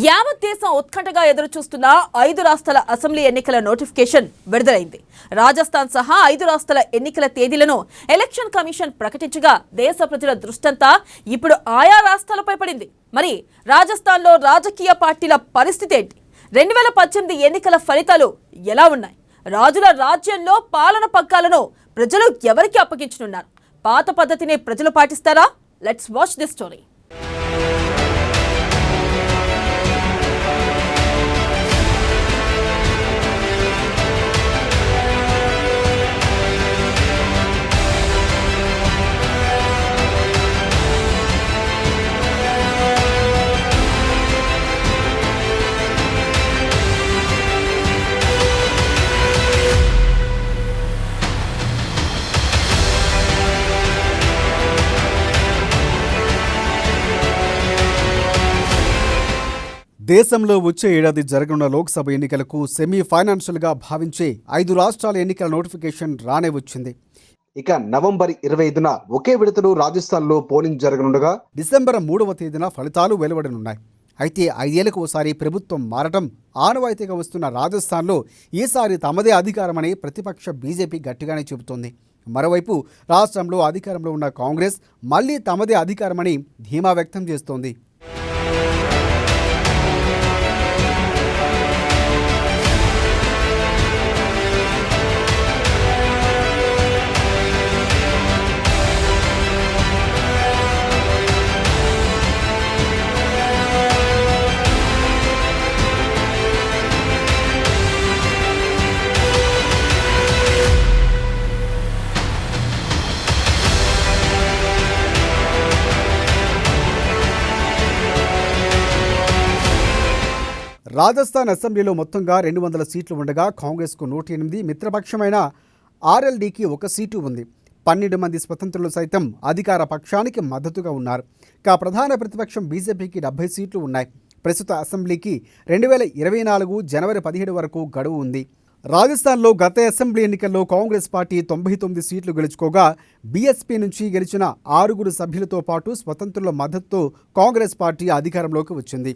యావత్ దేశం ఉత్కంఠగా ఎదురుచూస్తున్న 5 రాష్ట్రాల అసెంబ్లీ ఎన్నికల నోటిఫికేషన్ విడుదలైంది. రాజస్థాన్ సహా 5 రాష్ట్రాల ఎన్నికల తేదీలను ఎలక్షన్ కమిషన్ ప్రకటించగా దేశ ప్రజల దృష్టంతా ఇప్పుడు ఆయా రాష్ట్రాలపై పడింది. మరి రాజస్థాన్లో రాజకీయ పార్టీల పరిస్థితి ఏంటి? 2018 ఎన్నికల ఫలితాలు ఎలా ఉన్నాయి? రాజుల రాజ్యంలో పాలన పగ్గాలను ప్రజలు ఎవరికి అప్పగించనున్నారు? పాత పద్ధతిని ప్రజలు పాటిస్తారా? Let's watch this story. దేశంలో వచ్చే ఏడాది జరగనున్న లోక్సభ ఎన్నికలకు సెమీఫైనాన్షియల్గా భావించే 5 రాష్ట్రాల ఎన్నికల నోటిఫికేషన్ రానే వచ్చింది. ఇక నవంబర్ 25న ఒకే విడతలో రాజస్థాన్లో పోలింగ్ జరగనుండగా డిసెంబర్ 3వ తేదీన ఫలితాలు వెలువడనున్నాయి. అయితే 5 ఏళ్లకు ఒకసారి ప్రభుత్వం మారటం ఆనవాయితీగా వస్తున్న రాజస్థాన్లో ఈసారి తమదే అధికారమని ప్రతిపక్ష బీజేపీ గట్టిగానే చెబుతోంది. మరోవైపు రాష్ట్రంలో అధికారంలో ఉన్న కాంగ్రెస్ మళ్లీ తమదే అధికారమని ధీమా వ్యక్తం చేస్తోంది. రాజస్థాన్ అసెంబ్లీలో మొత్తంగా 200 సీట్లు ఉండగా కాంగ్రెస్కు 108, మిత్రపక్షమైన ఆర్ఎల్డీకి 1 సీటు ఉంది. 12 మంది స్వతంత్రులు సైతం అధికార పక్షానికి మద్దతుగా ఉన్నారు. ప్రధాన ప్రతిపక్షం బీజేపీకి 70 సీట్లు ఉన్నాయి. ప్రస్తుత అసెంబ్లీకి 2024 జనవరి 17 వరకు గడువు ఉంది. రాజస్థాన్లో గత అసెంబ్లీ ఎన్నికల్లో కాంగ్రెస్ పార్టీ 99 సీట్లు గెలుచుకోగా బీఎస్పీ నుంచి గెలిచిన 6 సభ్యులతో పాటు స్వతంత్రుల మద్దతుతో కాంగ్రెస్ పార్టీ అధికారంలోకి వచ్చింది.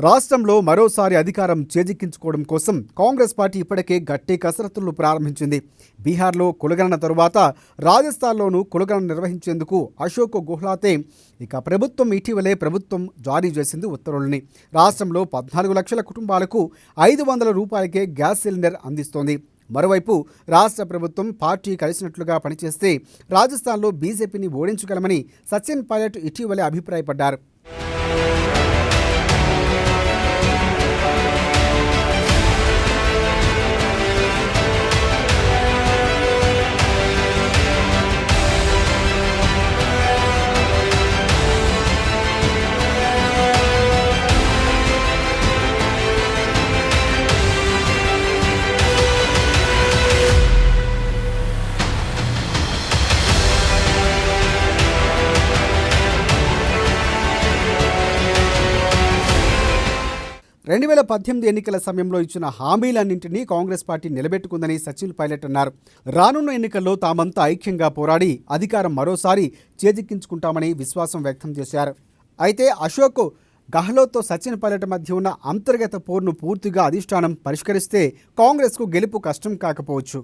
రాష్ట్రంలో మరోసారి అధికారం చేజిక్కించుకోవడం కోసం కాంగ్రెస్ పార్టీ ఇప్పటికే గట్టి కసరత్తులు ప్రారంభించింది. బీహార్లో కులగణన తరువాత రాజస్థాన్లోనూ కులగణన నిర్వహించేందుకు అశోక్ గెహ్లాతే ప్రభుత్వం ఇటీవలే జారీ చేసింది ఉత్తర్వులని. రాష్ట్రంలో 14 లక్షల కుటుంబాలకు 500 రూపాయలకే గ్యాస్ సిలిండర్ అందిస్తోంది. మరోవైపు రాష్ట్ర ప్రభుత్వం పార్టీ కలిసినట్లుగా పనిచేస్తే రాజస్థాన్లో బీజేపీని ఓడించగలమని సచిన్ పైలట్ ఇటీవలే అభిప్రాయపడ్డారు. రెండు 2018 ఎన్నికల సమయంలో ఇచ్చిన హామీలన్నింటినీ కాంగ్రెస్ పార్టీ నిలబెట్టుకుందని సచిన్ పైలట్ అన్నారు. రానున్న ఎన్నికల్లో తామంతా ఐక్యంగా పోరాడి అధికారం మరోసారి చేజిక్కించుకుంటామని విశ్వాసం వ్యక్తం చేశారు. అయితే అశోక్ గెహ్లాట్తో సచిన్ పైలట్ మధ్య ఉన్న అంతర్గత పోరును పూర్తిగా అధిష్టానం పరిష్కరిస్తే కాంగ్రెస్కు గెలుపు కష్టం కాకపోవచ్చు.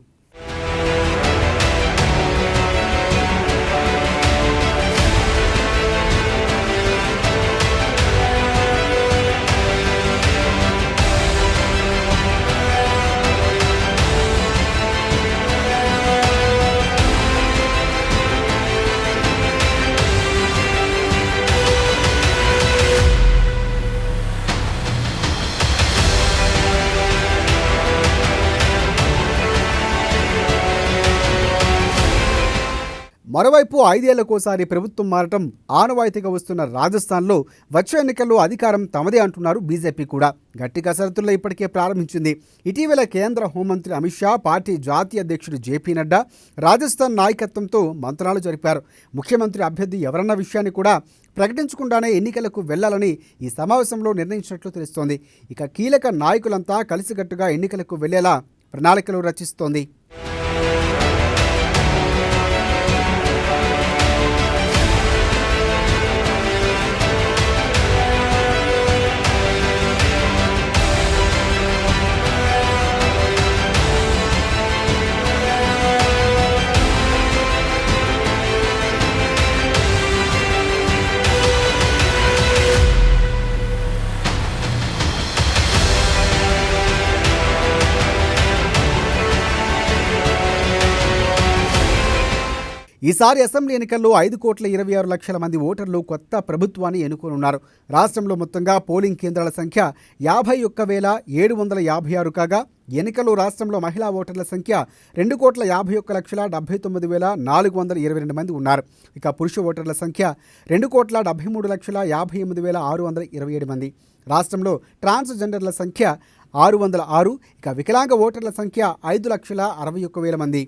మరోవైపు 5 ఏళ్లకోసారి ప్రభుత్వం మారటం ఆనవాయితీగా వస్తున్న రాజస్థాన్లో వచ్చే ఎన్నికల్లో అధికారం తమదే అంటున్నారు బీజేపీ కూడా. గట్టి కసరత్తుల్లో ఇప్పటికే ప్రారంభించింది. ఇటీవల కేంద్ర హోంమంత్రి అమిత్ షా, పార్టీ జాతీయ అధ్యక్షుడు జేపీ నడ్డా రాజస్థాన్ నాయకత్వంతో మంత్రాలు జరిపారు. ముఖ్యమంత్రి అభ్యర్థి ఎవరన్న విషయాన్ని కూడా ప్రకటించకుండానే ఎన్నికలకు వెళ్లాలని ఈ సమావేశంలో నిర్ణయించినట్లు తెలుస్తోంది. ఇక కీలక నాయకులంతా కలిసికట్టుగా ఎన్నికలకు వెళ్లేలా ప్రణాళికలు రచిస్తోంది. ఈసారి అసెంబ్లీ ఎన్నికల్లో 5,26,00,000 మంది ఓటర్లు కొత్త ప్రభుత్వాన్ని ఎన్నుకోనున్నారు. రాష్ట్రంలో మొత్తంగా పోలింగ్ కేంద్రాల సంఖ్య 51,756 కాగా ఎన్నికల్లో రాష్ట్రంలో మహిళా ఓటర్ల సంఖ్య 2,51,79,422 మంది ఉన్నారు. ఇక పురుష ఓటర్ల సంఖ్య 2,73,58,627 మంది. రాష్ట్రంలో ట్రాన్స్జెండర్ల సంఖ్య 606, ఇక వికలాంగ ఓటర్ల సంఖ్య 5,61,000 మంది.